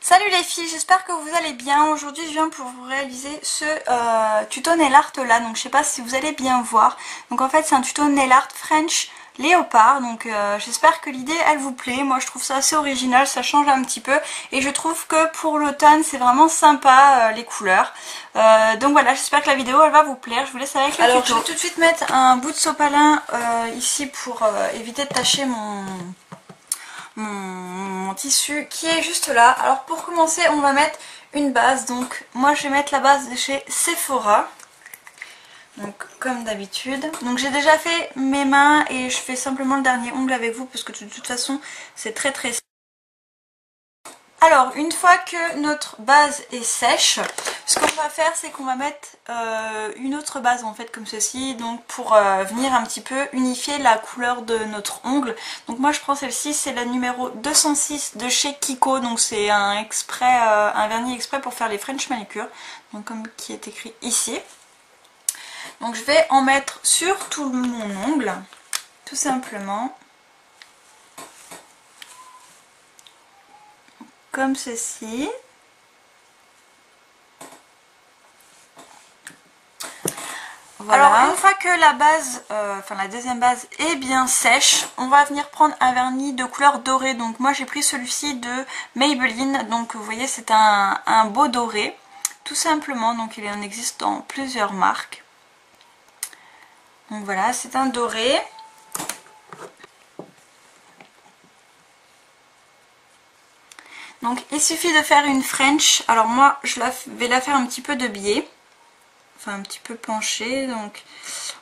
Salut les filles, j'espère que vous allez bien. Aujourd'hui je viens pour vous réaliser ce tuto nail art là, donc je sais pas si vous allez bien voir. Donc en fait c'est un tuto nail art French léopard, donc j'espère que l'idée elle vous plaît. Moi je trouve ça assez original, ça change un petit peu et je trouve que pour l'automne c'est vraiment sympa les couleurs. Donc voilà, j'espère que la vidéo elle va vous plaire. Je vous laisse avec le tuto. Alors je vais tout de suite mettre un bout de sopalin ici pour éviter de tacher mon tissu qui est juste là. Alors pour commencer on va mettre une base, donc moi je vais mettre la base de chez Sephora, donc comme d'habitude. Donc j'ai déjà fait mes mains et je fais simplement le dernier ongle avec vous parce que de toute façon c'est très simple. Alors une fois que notre base est sèche, ce qu'on va faire c'est qu'on va mettre une autre base en fait comme ceci, donc pour venir un petit peu unifier la couleur de notre ongle. Donc moi je prends celle-ci, c'est la numéro 206 de chez Kiko, donc c'est un vernis exprès pour faire les French manicure, donc comme qui est écrit ici. Donc je vais en mettre sur tout mon ongle, tout simplement. Comme ceci. Voilà. Alors une fois que la base, la deuxième base est bien sèche, on va venir prendre un vernis de couleur dorée. Donc moi j'ai pris celui-ci de Maybelline, donc vous voyez c'est un beau doré, tout simplement. Donc il en existe dans plusieurs marques. Donc voilà, c'est un doré. Donc il suffit de faire une French. Alors moi je vais la faire un petit peu de biais, enfin un petit peu penchée, donc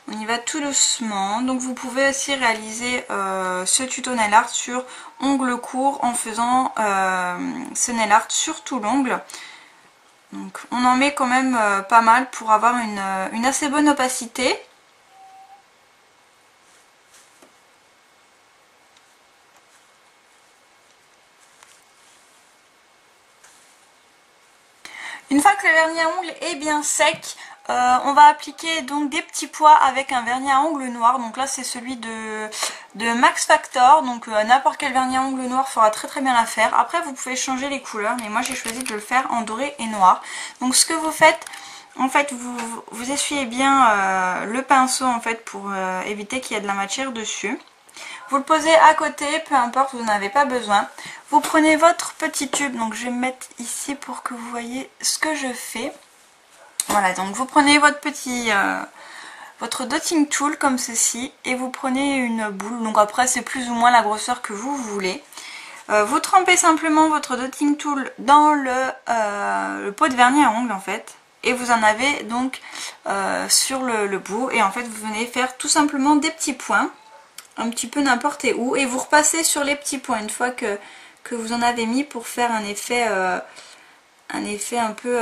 on y va tout doucement. Donc vous pouvez aussi réaliser ce tuto nail art sur ongle court en faisant ce nail art sur tout l'ongle. Donc on en met quand même pas mal pour avoir une assez bonne opacité. Une fois que le vernis à ongles est bien sec, on va appliquer donc des petits pois avec un vernis à ongles noir. Donc là c'est celui de Max Factor, donc n'importe quel vernis à ongles noir fera très bien l'affaire. Après vous pouvez changer les couleurs, mais moi j'ai choisi de le faire en doré et noir. Donc ce que vous faites, en fait vous essuyez bien le pinceau en fait pour éviter qu'il y ait de la matière dessus. Vous le posez à côté, peu importe, vous n'avez pas besoin. Vous prenez votre petit tube, donc je vais me mettre ici pour que vous voyez ce que je fais. Voilà, donc vous prenez votre dotting tool comme ceci et vous prenez une boule. Donc après c'est plus ou moins la grosseur que vous voulez. Vous trempez simplement votre dotting tool dans le pot de vernis à ongles en fait. Et vous en avez donc sur le bout. Et en fait vous venez faire tout simplement des petits points. Un petit peu n'importe où, et vous repassez sur les petits points une fois que vous en avez mis pour faire un effet un peu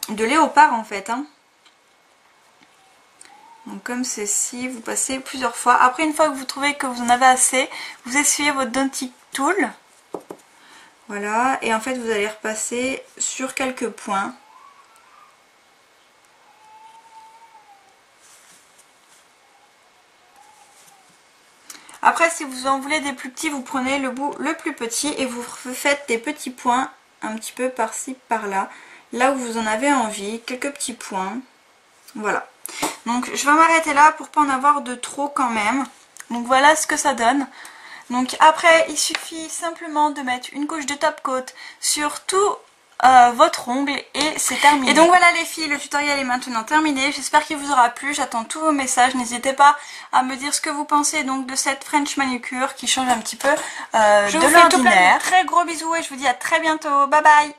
de léopard en fait, hein. Donc comme ceci, vous passez plusieurs fois. Après une fois que vous trouvez que vous en avez assez, vous essuyez votre dotting tool, voilà, et en fait vous allez repasser sur quelques points. Après si vous en voulez des plus petits, vous prenez le bout le plus petit et vous faites des petits points un petit peu par-ci par-là, là où vous en avez envie, quelques petits points. Voilà. Donc je vais m'arrêter là pour pas en avoir de trop quand même. Donc voilà ce que ça donne. Donc après il suffit simplement de mettre une couche de top coat sur tout votre ongle et c'est terminé. Et donc voilà les filles, le tutoriel est maintenant terminé. J'espère qu'il vous aura plu, j'attends tous vos messages. N'hésitez pas à me dire ce que vous pensez donc de cette French manicure qui change un petit peu de l'ordinaire. Je vous fais tout plein de très gros bisous et je vous dis à très bientôt. Bye bye.